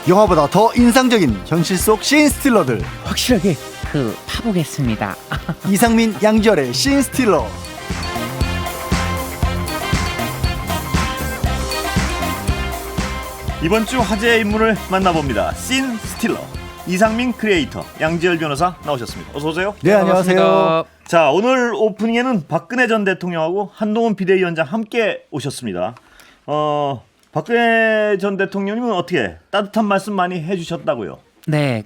영화보다 더 인상적인 현실 속 씬스틸러들. 확실하게 파보겠습니다. 이상민, 양지열의 씬스틸러. 이번 주 화제의 인물을 만나봅니다. 씬스틸러 이상민 크리에이터, 양지열 변호사 나오셨습니다. 어서 오세요. 네, 안녕하세요. 자, 오늘 오프닝에는 박근혜 전 대통령하고 한동훈 비대위원장 함께 오셨습니다. 박근혜 전 대통령님은 어떻게 따뜻한 말씀 많이 해주셨다고요? 네,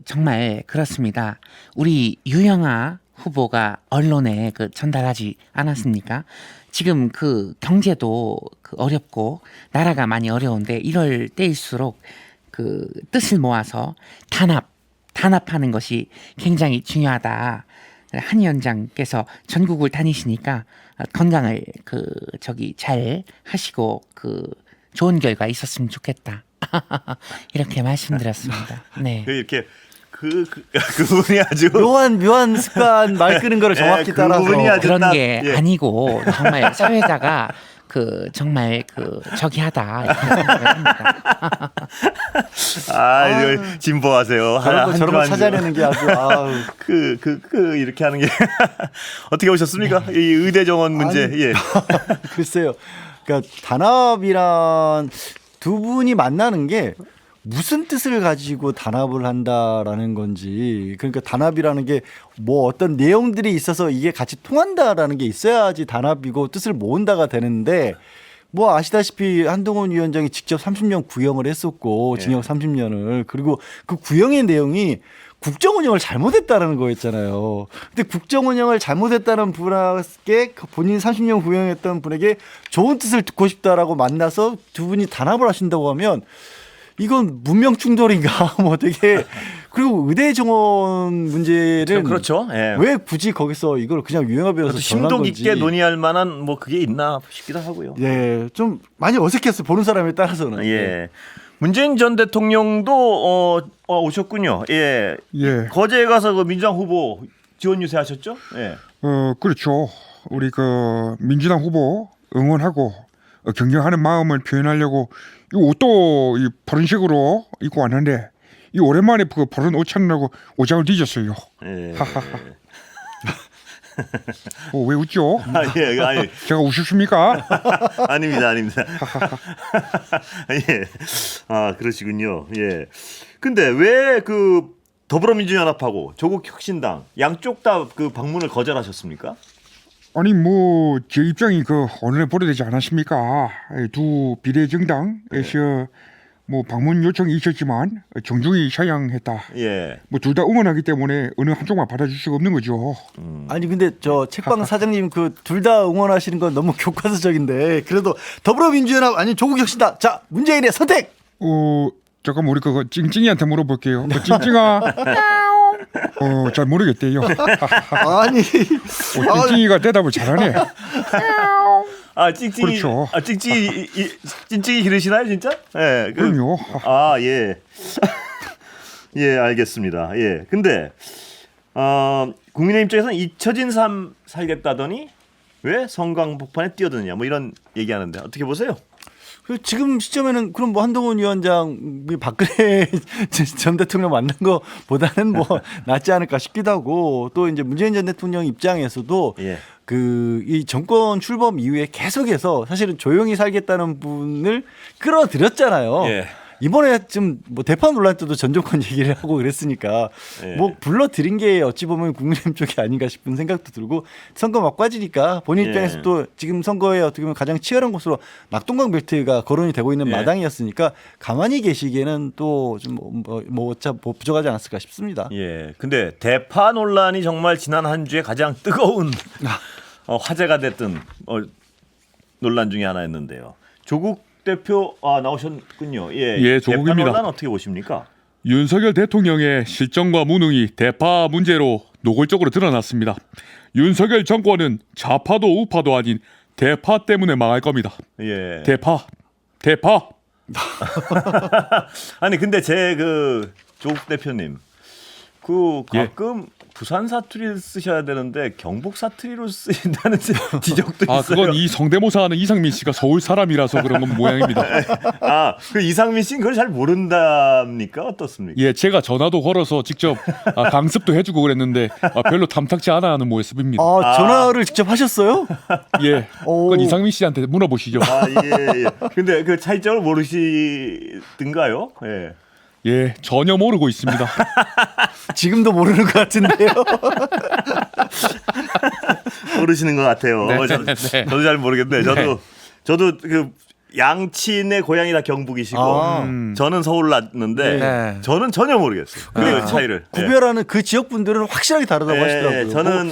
정말 그렇습니다. 우리 유영아 후보가 언론에 전달하지 않았습니까? 지금 경제도 어렵고 나라가 많이 어려운데 이럴 때일수록 뜻을 모아서 단합하는 것이 굉장히 중요하다. 한 위원장께서 전국을 다니시니까 건강을 잘 하시고 좋은 결과 있었으면 좋겠다. 이렇게 말씀드렸습니다. 네. 이렇게 그분이 아주 묘한 습관, 말 끄는 거를 정확히 따라서 그런 게 아니고 정말 사회자가 정말 저기하다 이렇게 생각합니다. 이거 진보하세요. 저런 거 찾아내는 게 아주 이렇게 하는 게 어떻게 오셨습니까? 이 의대 정원 문제. 예. 글쎄요. 그러니까 단합이란 두 분이 만나는 게 무슨 뜻을 가지고 단합을 한다라는 건지, 그러니까 단합이라는 게 뭐 어떤 내용들이 있어서 이게 같이 통한다라는 게 있어야지 단합이고 뜻을 모은다가 되는데, 뭐 아시다시피 한동훈 위원장이 직접 30년 구형을 했었고 징역 30년을, 그리고 그 구형의 내용이 국정 운영을 잘못했다라는 거였잖아요. 근데 국정 운영을 잘못했다는 분에게, 본인 30년 구형했던 분에게 좋은 뜻을 듣고 싶다라고 만나서 두 분이 단합을 하신다고 하면 이건 문명 충돌인가 뭐 되게. 그리고 의대 정원 문제를 그렇죠. 예. 왜 굳이 거기서 이걸 그냥 유영아 변호사 전한 건지 심도 깊게 논의할 만한 뭐 그게 있나 싶기도 하고요. 예, 좀 많이 어색했어요. 보는 사람에 따라서는. 예. 문재인 전 대통령도 오셨군요. 예. 예. 거제에 가서 민주당 후보 지원 유세하셨죠? 예. 그렇죠. 우리 민주당 후보 응원하고 경쟁하는 마음을 표현하려고 이 옷도 그런 식으로 입고 왔는데 이 오랜만에 버른 옷 찾느라고 옷장을 뒤졌어요. 예. 왜 웃죠? 예. 아니. 제가 우습습니까? 아닙니다. 예. 그러시군요. 예. 근데 왜 더불어민주연합하고 조국혁신당 양쪽 다 방문을 거절하셨습니까? 아니 제 입장이 오늘에 보도되지 않았습니까? 두 비례정당에서 방문 요청이 있었지만 정중히 사양했다. 예. 둘 다 응원하기 때문에 어느 한쪽만 받아줄 수가 없는 거죠. 아니 근데 저 책방 사장님 둘 다 응원하시는 건 너무 교과서적인데, 그래도 더불어민주연합 아니 조국혁신당, 자 문재인의 선택. 잠깐만 우리 찡찡이한테 물어볼게요. 찡찡아. 잘 모르겠대요. 아니 찡찡이가 대답을 잘하네. 찡찡이. 그렇죠. 찡찡이 기르시나요, 진짜? 예. 그럼요. 예. 예, 알겠습니다. 예. 근데 국민의 입장에서는 잊혀진 삶 살겠다더니 왜 성광복판에 뛰어드느냐 뭐 이런 얘기하는데 어떻게 보세요? 지금 시점에는 그럼 한동훈 위원장 박근혜 전 대통령 만난 거보다는 낫지 않을까 싶기도 하고, 또 이제 문재인 전 대통령 입장에서도 이 정권 출범 이후에 계속해서 사실은 조용히 살겠다는 분을 끌어들였잖아요. 예. 이번에 좀 대파 논란 때도 전 정권 얘기를 하고 그랬으니까 불러들인 게 어찌 보면 국민의힘 쪽이 아닌가 싶은 생각도 들고, 선거 막바지니까 본인 입장에서 또 지금 선거에 어떻게 보면 가장 치열한 곳으로 낙동강 벨트가 거론이 되고 있는 마당이었으니까 가만히 계시기에는 또 좀 부족하지 않았을까 싶습니다. 예. 근데 대파 논란이 정말 지난 한 주에 가장 뜨거운 화제가 됐던 논란 중에 하나였는데요. 조국 대표 나오셨군요. 예, 조국입니다. 대파 논란 어떻게 보십니까? 윤석열 대통령의 실정과 무능이 대파 문제로 노골적으로 드러났습니다. 윤석열 정권은 좌파도 우파도 아닌 대파 때문에 망할 겁니다. 예. 대파. 아니 근데 조국 대표님 가끔 부산 사투리를 쓰셔야 되는데 경북 사투리로 쓰신다는 지적도 있어요. 아 그건 이 성대모사 하는 이상민 씨가 서울 사람이라서 그런 건 모양입니다. 아, 그 이상민 씨는 그걸 잘 모른답니까? 어떻습니까? 예, 제가 전화도 걸어서 직접 강습도 해주고 그랬는데 별로 탐탁지 않아 하는 모습입니다. 아, 전화를 직접 하셨어요? 예, 그건 이상민 씨한테 물어보시죠. 아, 예, 예. 근데 그 차이점을 모르시던가요? 예. 예, 전혀 모르고 있습니다. 지금도 모르는 것 같은데요. 모르시는 것 같아요. 네, 저도 잘 모르겠는데 저도 그 양친의 고향이 다 경북이시고 저는 서울 났는데 네. 저는 전혀 모르겠어요. 그 차이를. 구별하는 그 지역 분들은 확실하게 다르다고 예, 하시더라고요. 저는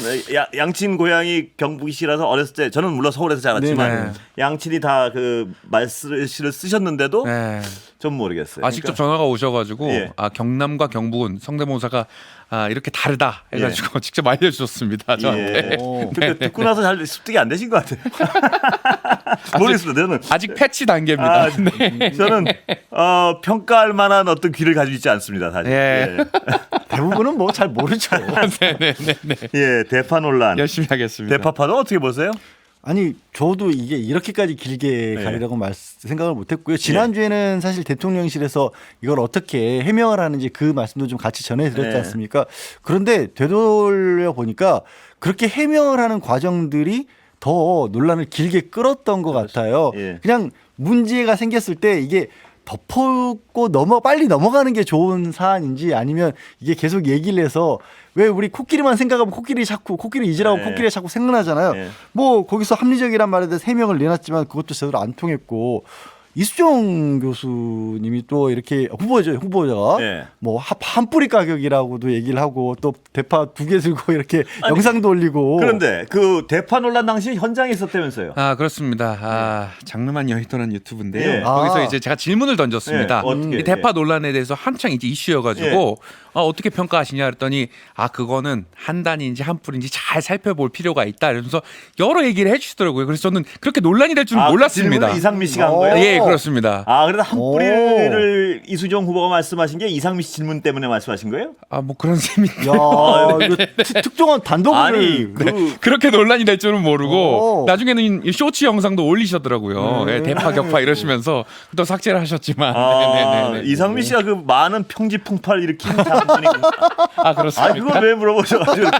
양친 고향이 경북이시라서 어렸을 때 저는 물론 서울에서 자랐지만 네네. 양친이 다 그 말씨를 쓰셨는데도 네. 좀 모르겠어요. 아 직접 전화가 오셔가지고 예. 아 경남과 경북은 성대모사가 이렇게 다르다 해가지고 직접 알려주셨습니다 저한테. 예. 근데 듣고 나서 잘 습득이 안 되신 것 같아요. 모르겠습니다. 저는 아직 패치 단계입니다. 아, 저는 평가할 만한 어떤 귀를 가지고 있지 않습니다. 사실. 예. 대부분은 뭐 잘 모르죠. 네네네. 예, 대파 논란. 열심히 하겠습니다. 대파파도 어떻게 보세요? 아니 저도 이게 이렇게까지 길게 네. 가리라고 생각을 못했고요. 지난주에는 사실 대통령실에서 이걸 어떻게 해명을 하는지 그 말씀도 좀 같이 전해드렸지 네. 않습니까? 그런데 되돌려 보니까 그렇게 해명을 하는 과정들이 더 논란을 길게 끌었던 것 같아요. 예. 그냥 문제가 생겼을 때 이게 덮고 빨리 넘어가는 게 좋은 사안인지 아니면 이게 계속 얘기를 해서 왜 우리 코끼리만 생각하면 코끼리 잊으라고 네. 코끼리 자꾸 생각나잖아요. 네. 뭐 거기서 합리적이란 말에 대해서 해명을 내놨지만 그것도 제대로 안 통했고 이수정 교수님이 또 이렇게 후보자가 네. 뭐 한 뿌리 가격이라고도 얘기를 하고 또 대파 2개 들고 이렇게 영상도 올리고 그런데 그 대파 논란 당시 현장에 있었다면서요? 아 그렇습니다. 장르만 여의도는 유튜브인데요. 예. 거기서 아. 이제 제가 질문을 던졌습니다. 예, 어떻게, 이 대파 논란에 대해서 한창 이제 이슈여가지고 어떻게 평가하시냐 그랬더니 그거는 한 단인지 한 뿔인지 잘 살펴볼 필요가 있다. 이러면서 여러 얘기를 해주시더라고요. 그래서 저는 그렇게 논란이 될 줄은 몰랐습니다. 질문을 이상민 씨가 한 거예요? 예, 그렇습니다. 그래서 한 뿌리를 이수정 후보가 말씀하신 게 이상민 씨 질문 때문에 말씀하신 거예요? 뭐 그런 셈이. 야, 이거 특정한 단독을 아니, 그렇게 논란이 될 줄은 모르고 오. 나중에는 이 쇼츠 영상도 올리셨더라고요. 예, 대파 격파 이러시면서 또 삭제를 하셨지만. 네네네. 이상민 씨가 그 많은 평지풍파를 일으킨 분이 그렇습니다. 그걸 왜 물어보셔가지고 이렇게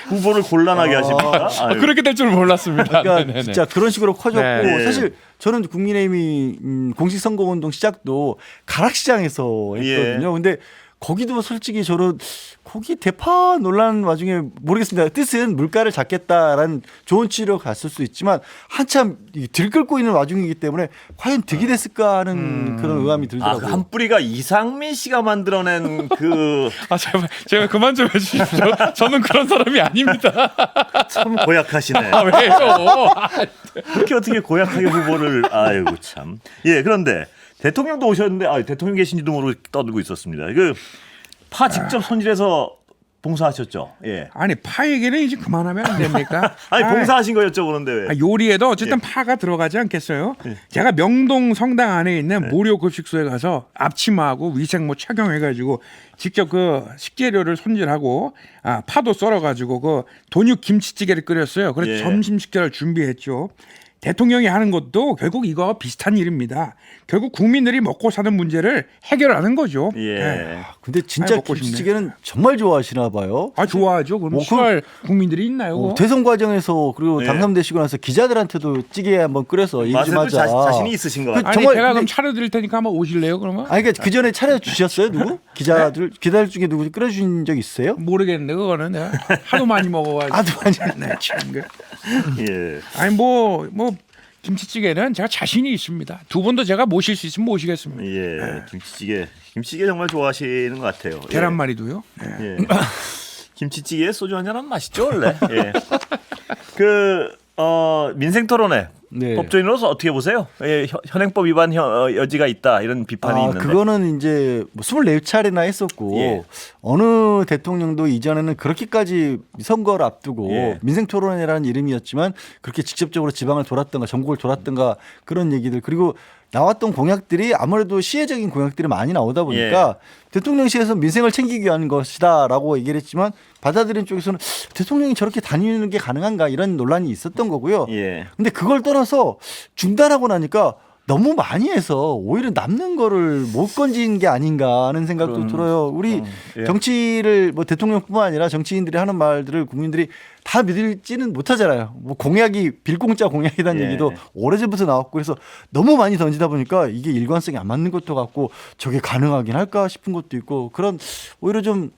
후보를 곤란하게 하십니까? 아유. 그렇게 될 줄은 몰랐습니다. 그러니까 네네네. 진짜 그런 식으로 커졌고 네. 사실 저는 국민의힘이 공식선거운동 시작도 가락시장에서 했거든요. 근데 거기도 솔직히 저는 거기 대파 논란 와중에 모르겠습니다. 뜻은 물가를 잡겠다라는 좋은 치료 갔을 수 있지만 한참 들끓고 있는 와중이기 때문에 과연 득이 됐을까 하는 그런 의감이 들더라고요. 그 한 뿌리가 이상민 씨가 만들어낸 그 제발 그만 좀 해주십시오. 저는 그런 사람이 아닙니다. 참 고약하시네. 왜요? 그렇게 어떻게 고약하게 후보를 아이고 참. 예, 그런데 대통령도 오셨는데 대통령 계신지도 모르고 떠들고 있었습니다. 그 파 직접 손질해서 봉사하셨죠? 예. 아니 파 얘기는 이제 그만하면 안 됩니까? 아니 봉사하신 거 여쭤보는데 왜? 요리에도 어쨌든 파가 들어가지 않겠어요? 제가 명동 성당 안에 있는 무료 급식소에 가서 앞치마하고 위생모 착용해가지고 직접 그 식재료를 손질하고 파도 썰어가지고 그 돈육 김치찌개를 끓였어요. 그래서 예. 점심 식사를 준비했죠. 대통령이 하는 것도 결국 이거 비슷한 일입니다. 결국 국민들이 먹고 사는 문제를 해결하는 거죠. 예. 근데 진짜 먹고 싶네. 김치찌개는 정말 좋아하시나 봐요. 좋아하죠. 그럼 뭐 싫어할 국민들이 있나요? 그거? 대선 과정에서 그리고 예. 당선되시고 나서 기자들한테도 찌개 한번 끓여서 얘기 좀 맛에도 하자. 자신이 있으신 것 같아요. 아니 정말 제가 근데- 그럼 차려드릴 테니까 한번 오실래요? 그러면? 아니 그러니까 그 전에 차려 주셨어요 누구? 기자들 중에 누구 끓여주신 적 있어요? 모르겠는데 그거는 내가 하도 많이 먹어가지고. 아도 아니. 네, 참. 예. 아니 뭐 김치찌개는 제가 자신이 있습니다. 두 분도 제가 모실 수 있으면 모시겠습니다. 예. 김치찌개 정말 좋아하시는 것 같아요. 예. 계란말이도요. 네. 예. 김치찌개에 소주 한잔 하면 맛있죠 원래. 예. 그 민생 토론회 네. 법조인으로서 어떻게 보세요? 예, 현행법 위반 여지가 있다 이런 비판이 있는데. 그거는 이제 24차례나 했었고 예. 어느 대통령도 이전에는 그렇게까지 선거를 앞두고 예. 민생토론회라는 이름이었지만 그렇게 직접적으로 지방을 돌았던가 전국을 돌았던가 그런 얘기들 그리고 나왔던 공약들이 아무래도 시혜적인 공약들이 많이 나오다 보니까 대통령실에서 민생을 챙기기 위한 것이다라고 얘기를 했지만 받아들인 쪽에서는 대통령이 저렇게 다니는 게 가능한가 이런 논란이 있었던 거고요. 예. 근데 그걸 떠나서 중단하고 나니까 너무 많이 해서 오히려 남는 거를 못 건진 게 아닌가 하는 생각도 들어요. 우리 예. 정치를 뭐 대통령뿐만 아니라 정치인들이 하는 말들을 국민들이 다 믿을지는 못하잖아요. 뭐 공약이 빌공짜 공약이라는 예. 얘기도 오래전부터 나왔고 그래서 너무 많이 던지다 보니까 이게 일관성이 안 맞는 것도 같고 저게 가능하긴 할까 싶은 것도 있고 그런 오히려 좀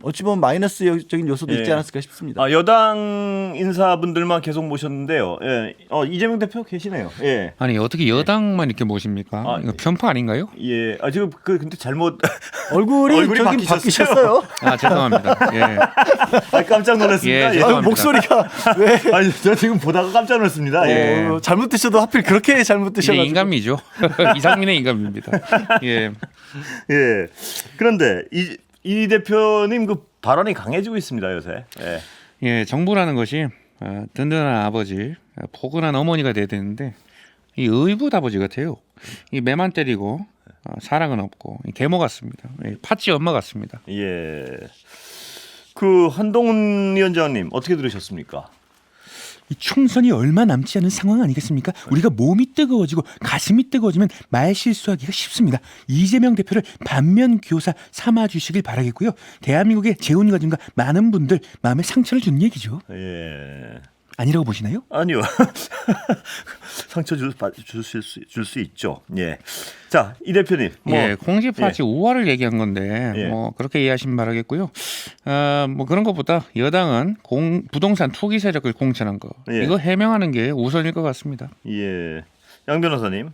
어찌 보면 마이너스적인 요소도 있지 예. 않았을까 싶습니다. 여당 인사분들만 계속 모셨는데요. 예. 이재명 대표 계시네요. 예. 아니 어떻게 여당만 이렇게 모십니까? 이거 편파 아닌가요? 예. 지금 근데 잘못 얼굴이 저기 바뀌셨어요. 아 죄송합니다. 예. 깜짝 놀랐습니다. 예, 예. 죄송합니다. 목소리가 왜 아니 저 지금 보다가 깜짝 놀랐습니다. 예. 잘못 드셔도 하필 그렇게 잘못 이게 드셔가지고 인간미죠. 이상민의 인간미입니다. 예. 예. 그런데 이 대표님 그 발언이 강해지고 있습니다 요새. 예. 예, 정부라는 것이 든든한 아버지, 포근한 어머니가 돼야 되는데 이 의붓 아버지 같아요. 이 매만 때리고 사랑은 없고 계모 같습니다. 팥쥐 엄마 같습니다. 예. 그 한동훈 위원장님 어떻게 들으셨습니까? 이 총선이 얼마 남지 않은 상황 아니겠습니까? 우리가 몸이 뜨거워지고 가슴이 뜨거워지면 말 실수하기가 쉽습니다. 이재명 대표를 반면 교사 삼아주시길 바라겠고요. 대한민국의 재혼 가정과 많은 분들 마음에 상처를 주는 얘기죠. 예. 아니라고 보시나요? 아니요. 상처 줄 수 있죠. 예. 자, 이 대표님. 예, 공지파지 우화를 얘기한 건데 예. 뭐 그렇게 이해하시면 바라겠고요. 뭐 그런 것보다 여당은 부동산 투기 세력을 공천한 거 예. 이거 해명하는 게 우선일 것 같습니다. 예. 양 변호사님.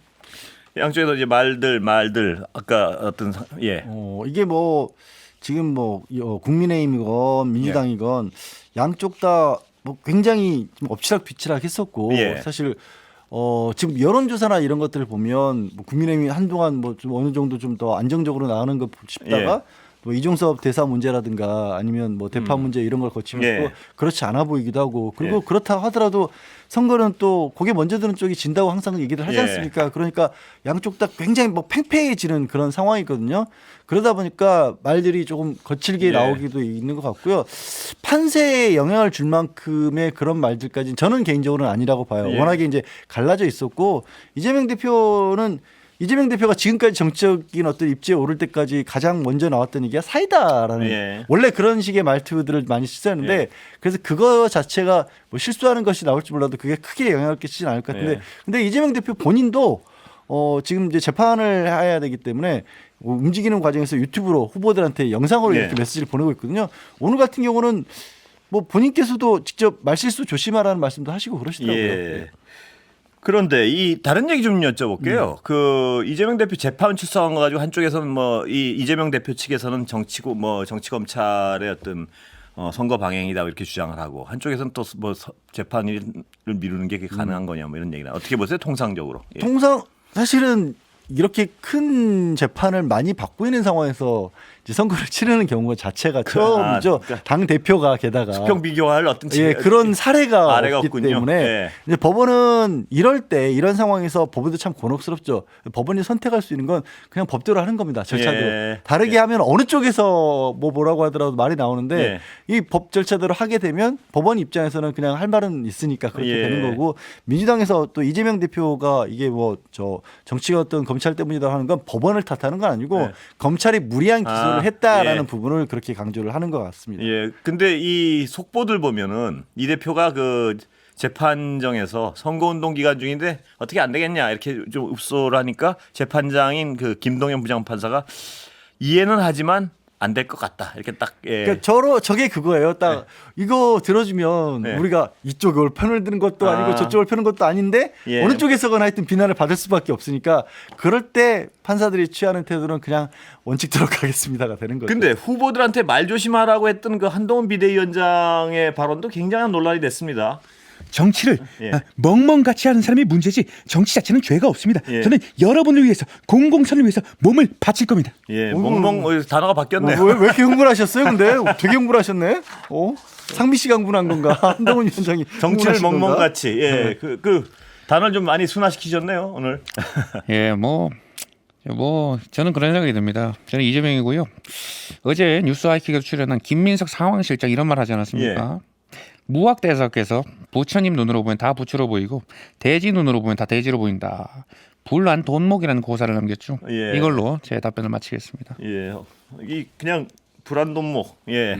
양쪽에서 이제 말들 아까 어떤 이게 뭐 지금 뭐 국민의힘이건 민주당이건 양쪽 다 뭐 굉장히 좀 엎치락뒤치락 했었고 예. 사실 지금 여론조사나 이런 것들을 보면 뭐 국민의힘이 한동안 뭐 좀 어느 정도 좀 더 안정적으로 나가는 거 싶다가 뭐 이종섭 대사 문제라든가 아니면 뭐 대파 문제 이런 걸 거치면 예. 또 그렇지 않아 보이기도 하고 그리고 예. 그렇다 하더라도 선거는 또 고개 먼저 드는 쪽이 진다고 항상 얘기를 하지 예. 않습니까? 그러니까 양쪽 다 굉장히 뭐 팽팽해지는 그런 상황이거든요. 그러다 보니까 말들이 조금 거칠게 예. 나오기도 있는 것 같고요. 판세에 영향을 줄 만큼의 그런 말들까지는 저는 개인적으로는 아니라고 봐요. 예. 워낙에 이제 갈라져 있었고 이재명 대표가 지금까지 정치적인 어떤 입지에 오를 때까지 가장 먼저 나왔던 얘기가 사이다라는 예. 원래 그런 식의 말투들을 많이 쓰였는데 예. 그래서 그거 자체가 뭐 실수하는 것이 나올지 몰라도 그게 크게 영향을 끼치진 않을 것 같은데 예. 근데 이재명 대표 본인도 지금 이제 재판을 해야 되기 때문에 움직이는 과정에서 유튜브로 후보들한테 영상으로 예. 이렇게 메시지를 보내고 있거든요. 오늘 같은 경우는 뭐 본인께서도 직접 말실수 조심하라는 말씀도 하시고 그러시더라고요. 예. 그런데 이 다른 얘기 좀 여쭤볼게요. 그 이재명 대표 재판 출석한 거 가지고 한쪽에서는 뭐 이 이재명 대표 측에서는 정치 검찰의 어떤 선거 방향이다 이렇게 주장을 하고 한쪽에서는 또 뭐 재판을 미루는 게 그게 가능한 거냐 뭐 이런 얘기나 어떻게 보세요? 통상적으로. 예. 통상 사실은 이렇게 큰 재판을 많이 받고 있는 상황에서 이제 선거를 치르는 경우가 자체가 처음이죠. 그러니까 당 대표가 게다가 수평 비교할 어떤 그런 사례가 아래가 없기 없군요. 때문에 예. 이제 법원은 이럴 때 이런 상황에서 법원도 참 곤혹스럽죠. 법원이 선택할 수 있는 건 그냥 법대로 하는 겁니다. 절차대로. 예. 다르게 하면 어느 쪽에서 뭐라고 하더라도 말이 나오는데 예. 이 법 절차대로 하게 되면 법원 입장에서는 그냥 할 말은 있으니까 그렇게 예. 되는 거고 민주당에서 또 이재명 대표가 이게 뭐 정치가 어떤 검찰 때문이다 하는 건 법원을 탓하는 건 아니고 예. 검찰이 무리한 기소를 했다라는 예. 부분을 그렇게 강조를 하는 것 같습니다. 예. 근데 이 속보들 보면은 이 대표가 그 재판정에서 선거운동 기간 중인데 어떻게 안 되겠냐 이렇게 좀 읍소를 하니까 재판장인 그 김동연 부장판사가 이해는 하지만 안 될 것 같다 이렇게 딱 그러니까 저게 그거예요. 딱 이거 들어주면 네. 우리가 이쪽을 편을 드는 것도 아니고 저쪽을 펴는 것도 아닌데 예. 어느 쪽에서거나 하여튼 비난을 받을 수밖에 없으니까 그럴 때 판사들이 취하는 태도는 그냥 원칙대로 가겠습니다가 되는 거죠. 근데 후보들한테 말 조심하라고 했던 그 한동훈 비대위원장의 발언도 굉장한 논란이 됐습니다. 정치를 예. 멍멍같이 하는 사람이 문제지 정치 자체는 죄가 없습니다. 예. 저는 여러분을 위해서 공공선을 위해서 몸을 바칠 겁니다. 예, 멍멍 단어가 바뀌었네요. 왜 이렇게 흥분하셨어요? 근데 되게 흥분하셨네. 상미 씨가 흥분한 건가? 한동훈 위원장이 정치를 흥분하신 건가? 멍멍같이. 예, 그 단어를 좀 많이 순화시키셨네요 오늘. 예, 뭐 저는 그런 생각이 듭니다. 저는 이재명이고요. 어제 뉴스 하이킥에서 출연한 김민석 상황실장 이런 말 하지 않았습니까? 무학대석에서 부처님 눈으로 보면 다 부처로 보이고 대지 눈으로 보면 다 대지로 보인다. 불안 돈목이라는 고사를 남겼죠. 예. 이걸로 제 답변을 마치겠습니다. 예, 이 그냥 불안돈목. 예.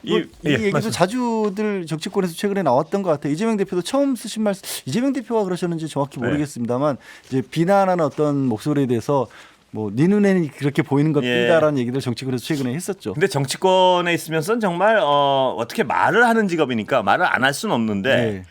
이 얘기도 말씀. 자주들 정치권에서 최근에 나왔던 것 같아요. 이재명 대표도 처음 쓰신 말씀, 이재명 대표가 그러셨는지 정확히 네. 모르겠습니다만 이제 비난하는 어떤 목소리에 대해서 뭐 네 눈에는 그렇게 보이는 것들이다라는 얘기를 정치권에서 최근에 했었죠. 근데 정치권에 있으면서는 정말 어떻게 말을 하는 직업이니까 말을 안 할 수는 없는데 네.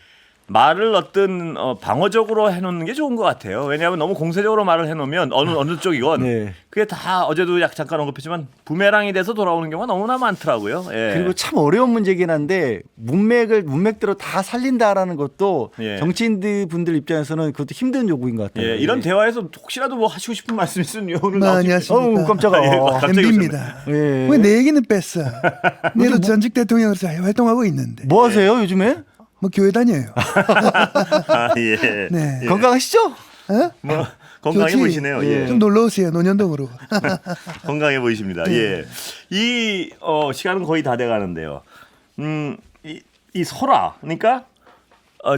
말을 어떤 방어적으로 해놓는 게 좋은 것 같아요. 왜냐하면 너무 공세적으로 말을 해놓으면 어느 쪽이건 네. 그게 다 어제도 잠깐 언급했지만 부메랑이 돼서 돌아오는 경우가 너무나 많더라고요. 예. 그리고 참 어려운 문제긴 한데 문맥대로 다 살린다라는 것도 예. 정치인들 분들 입장에서는 그것도 힘든 요구인 것 같아요. 예, 이런 대화에서 혹시라도 뭐 하시고 싶은 말씀 있으면 오늘 뭐, 나오시- 안녕하십니까. 어우 깜짝아. 예, 갑자기 MB입니다. 예. 왜 내 얘기는 뺐어? 내도 전직 대통령으로서 활동하고 있는데 뭐 하세요 요즘에? 뭐 교회 다녀요. 아, 예. 네. 예. 건강하시죠? 어? 뭐 건강해 좋지. 보이시네요. 예. 좀 놀러 오세요. 논현동으로. 건강해 보이십니다. 예. 이 시간은 거의 다 돼 가는데요. 이 설화. 그러니까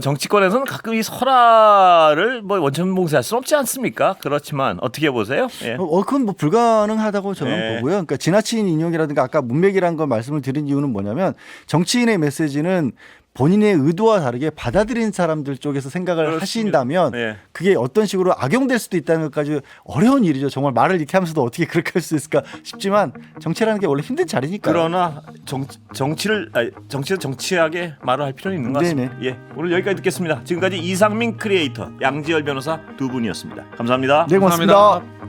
정치권에서는 가끔 이 설화를 뭐 원천 봉쇄할 수는 없지 않습니까? 그렇지만 어떻게 보세요? 예. 그건 뭐 불가능하다고 저는 네. 보고요. 그러니까 지나친 인용이라든가 아까 문맥이라는 걸 말씀을 드린 이유는 뭐냐면 정치인의 메시지는 본인의 의도와 다르게 받아들인 사람들 쪽에서 생각을 그렇습니다. 하신다면 네. 그게 어떤 식으로 악용될 수도 있다는 것까지 어려운 일이죠. 정말 말을 이렇게 하면서도 어떻게 그렇게 할 수 있을까 싶지만 정치라는 게 원래 힘든 자리니까. 그러나 정치는 정치하게 말을 할 필요는 있는 것 같습니다. 예. 오늘 여기까지 듣겠습니다. 지금까지 이상민 크리에이터, 양지열 변호사 두 분이었습니다. 감사합니다. 네, 고맙습니다. 감사합니다.